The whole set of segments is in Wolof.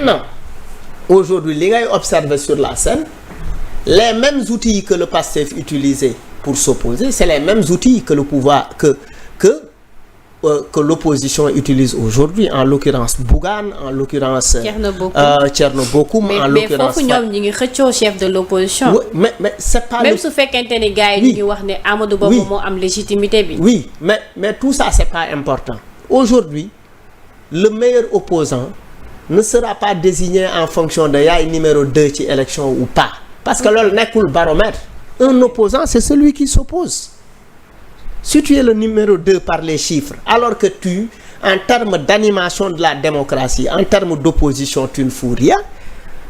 Non. Aujourd'hui, li ngay observer sur la scène, les mêmes outils que le PASTEF utilisait pour s'opposer, c'est les mêmes outils que le pouvoir que l'opposition utilise aujourd'hui, en l'occurrence Bougane, en l'occurrence Thierno Bocoum, en l'occurrence mais foofu ñoom ñi ngi xëccoo chef de l'opposition. Oui, mais c'est pas même su fekkente ne gars yi ñu ngi wax ne Amadou Ba moo am légitimité bi. Oui, mais tout ça c'est pas important. Aujourd'hui, le meilleur opposant ne sera pas désigné en fonction de yaay numéro 2 ci élection ou pas, parce que loolu nekkul baromètre. Un opposant, c'est celui qui s'oppose. Si tu es le numéro 2 par les chiffres, alors que tu, en termes d'animation de la démocratie, en termes d'opposition, tu ne fous rien,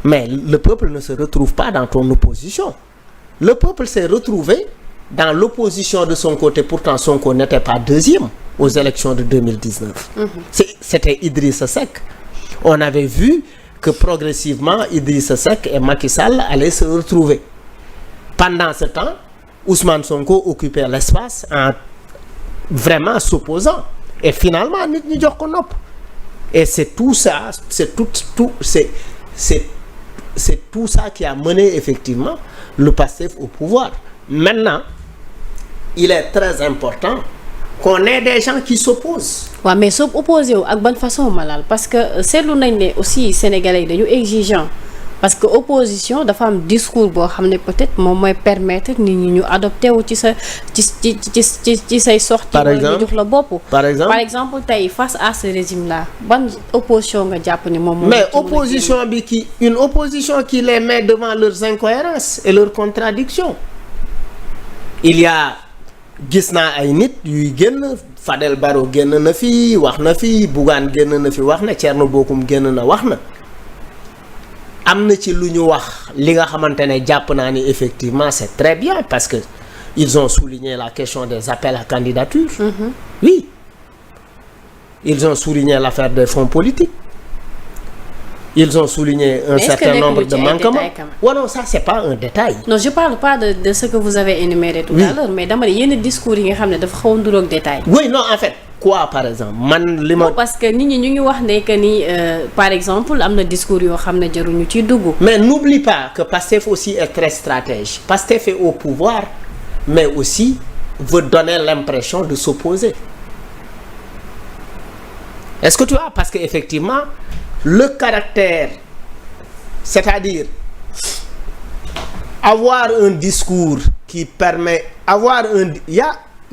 mais le peuple ne se retrouve pas dans ton opposition. Le peuple s'est retrouvé dans l'opposition de son côté, pourtant Sonko n'était pas deuxième aux élections de 2019. C'était Idrissa Seck. On avait vu que progressivement, Idrissa Seck et Macky Sall allaient se retrouver. Pendant ce temps, Ousmane Sonko occupait l'espace en vraiment s'opposant. Et finalement, nit ñi jox ko nopp. Et c'est tout ça, c'est tout ça qui a mené effectivement le PASTEF au pouvoir. Maintenant, il est très important qu'on ait des gens qui s'opposent. waaw mais soo opposé wu ak ban façon Malal, parce que seetlu nañ ne aussi sénégalais yi dañu exigeant. Parce que opposition dafa am discours boo xam ne peut-être moom mooy permettre nit ñi ñu adopté wu ci say sorties. Par exemple ñu jox la bopp. par exemple tey face à ce régime là ban opposition nga jàpp ni moom. mais opposition bi une opposition qui les met devant leurs incohérences et leurs contradictions. Il y a gis naa ay nit yuy génn Fadel Barro génn na fi wax na fi Bougane génn na fi wax na Thierno Bocoum génn na wax na. am na ci lu ñu wax li nga xamante ne jàpp naa ni effectivement c'est très bien parce que ils ont souligné la question des appels à candidature. Oui, ils ont souligné l'affaire des fonds politiques. Ils ont souligné un certain nombre de manquements. Ouais, non, ça c'est pas un détail. Non, je parle pas de ce que vous avez énuméré tout à l'heure, mais dama ne yenn discours yi nga xam ne dafa xaw a nduroog détail. Oui, non, en fait. Quoi par exemple man li ma. parce que nit ñi ñu ngi wax ne que ni par exemple am na discours yoo xam ne jaruñu ciy dugg. mais n'oublie pas que Pastef aussi est très stratège. Pastef est au pouvoir mais aussi veut donner l'impression de s'opposer. Est-ce que tu vois, parce que effectivement le caractère, c'est-à-dire avoir un discours qui permet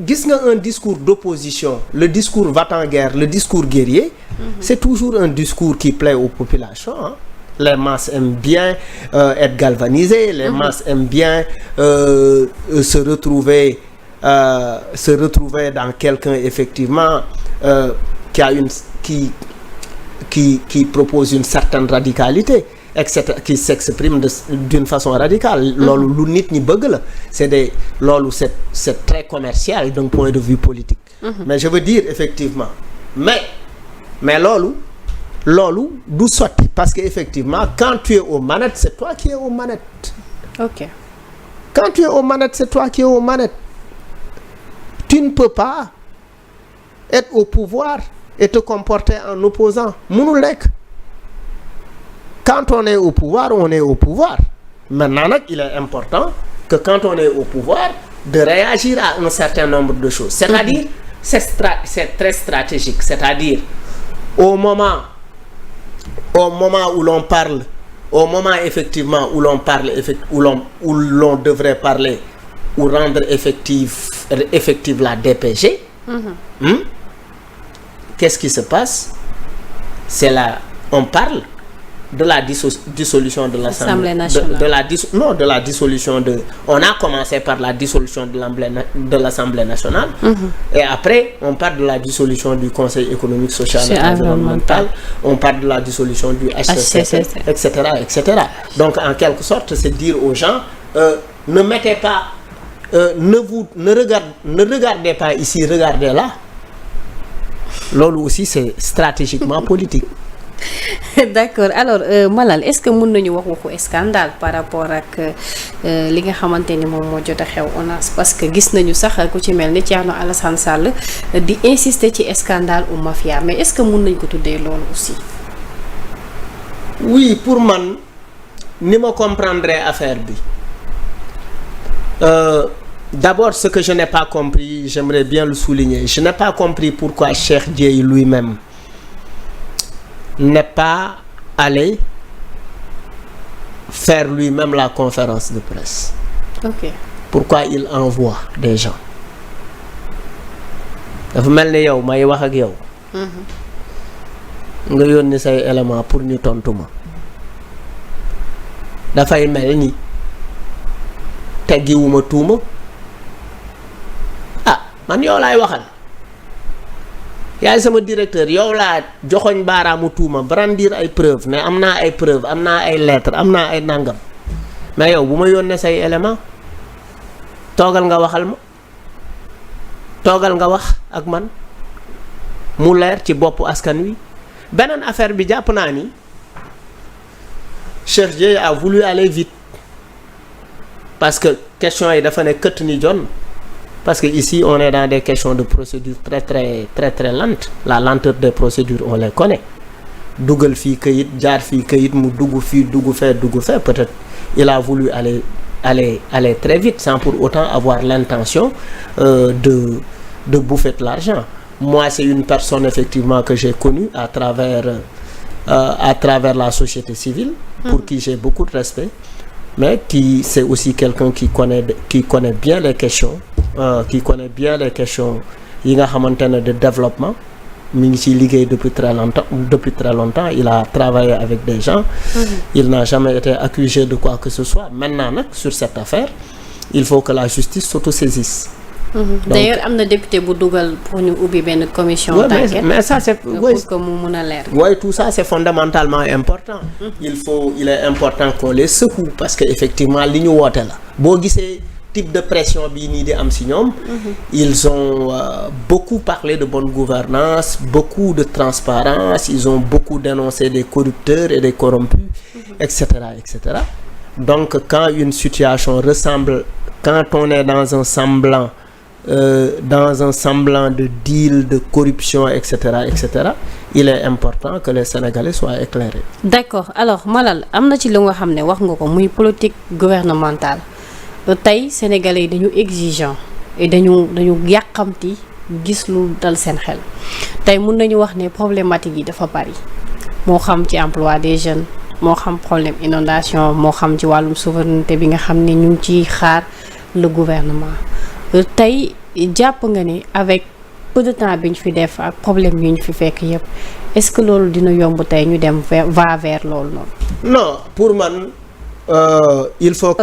gis nga un discours d'opposition, le discours va-t-en-guerre, le discours guerrier, c'est toujours un discours qui plaît aux populations, hein. Les masses aiment bien être galvanisées, les masses aiment bien se retrouver dans quelqu'un effectivement qui propose une certaine radicalité, etc., qui s'exprime d'une façon radicale. Loolu lu nit ñi bëgg la. C'est très commercial d'un point de vue politique. Mais je veux dire effectivement, mais loolu du sotti parce que effectivement quand tu es aux manettes, c'est toi qui es aux manettes. OK. Quand tu es aux manettes, c'est toi qui es aux manettes. Tu ne peux pas être au pouvoir et te comporter en opposant. Mënul nekk. Quand on est au pouvoir, on est au pouvoir. Maintenant nag, il est important que quand on est au pouvoir, de réagir à un certain nombre de choses. C'est-à-dire, c'est très stratégique. C'est-à-dire, au moment où l'on parle, au moment effectivement où l'on parle, où l'on devrait parler ou rendre effective la DPG, qu'est-ce qui se passe? C'est là, on parle de la dissolution de l'Assemblée nationale. De la dissolution de... On a commencé par la dissolution de l'Assemblée nationale. Et après, on parle de la dissolution du Conseil économique, social et environnemental. On parle de la dissolution du HCCT, etc., etc. Donc, en quelque sorte, c'est dire aux gens, ne mettez pas... ne regardez pas ici, regardez là. Loolu aussi, c'est stratégiquement politique. D'accord. Alors Malal, est-ce que mën nañu wax waxu scandale par rapport ak li nga xamante ni moom moo jot a xew ONAS, parce que gis nañu sax ku ci mel ni Thierno Alassane Sall di insister ci scandale ou mafia, mais est-ce que mën nañ ko tuddee loolu aussi? oui pour man ni ma comprendre affaire bi d'abord ce que je n'ai pas compris j'aimerais bien le souligner je n'ai pas compris pourquoi Cheikh Dieye lui-même n'est pas allé faire lui-même la conférence de presse. Ok. Pourquoi il envoie des gens dafa mel ni yow may wax ak yow. nga yónni say élément pour ñu tontu ma dafay mel ni teggiwuma tuuma ah man yow laay waxal yaay sama directeur yow laa joxoñ baaraamu tuuma brandir ay preuve ne am naa ay preuve am naa ay lettre am naa ay nàngam mais yow bu ma yónnee say élément toogal nga waxal ma toogal nga wax ak man mu leer ci boppu askan wi beneen affaire bi jàpp naa ni Cheikh Dieye a voulu aller vite parce que question yi dafa ne këtt ni jon parce que ici on est dans des questions de procédure très lente la lenteur des procédures on les connaît dugal fii këyit jaar fii këyit mu dugg fii dugg fee peut-être il a voulu aller très vite sans pour autant avoir l'intention de bouffer de l'argent. Moi c'est une personne effectivement que j'ai connue à travers la société civile pour qui j'ai beaucoup de respect mais qui c'est aussi quelqu'un qui connaît bien les questions yi nga xamante ne de développement mi ngi ciy liggéey depuis très longtemps il a travaillé avec des gens il n'a jamais été accusé de quoi que ce soit maintenant nag sur cette affaire il faut que la justice s'autosaisisse. D'ailleurs am na député bu dugal pour ñu ubbi benn commission d'enquête mais ça c'est pour que mu mun a leer. Oui tout ça c'est fondamentalement important. Il est important qu'on les secoue parce que effectivement li ñu woote la boo gisee type de pression bii nii di am ci ñoom ils ont beaucoup parlé de bonne gouvernance beaucoup de transparence ils ont beaucoup dénoncé des corrupteurs et des corrompus etc. Donc quand une situation ressemble quand on est dans un semblant de deal de corruption etc. il est important que les Sénégalais soient éclairés. D'accord alors Malal am na ci lu nga xam ne wax nga ko muy politique gouvernementale tey Sénégalais yi dañu exigeant et dañu yàqamti gis lu dal seen xel tey mun nañu wax ne problématique yi dafa bari moo xam ci emploi des jeunes moo xam problème inondation moo xam ci wàllum souveraineté bi nga xam ne ñu ngi ciy xaar le gouvernement tey jàpp nga ne avec peu de temps bi ñu fi def ak problème yi ñu fi fekk yépp est-ce que loolu dina yomb tey ñu dem vers loolu noonu. Non pour man il faut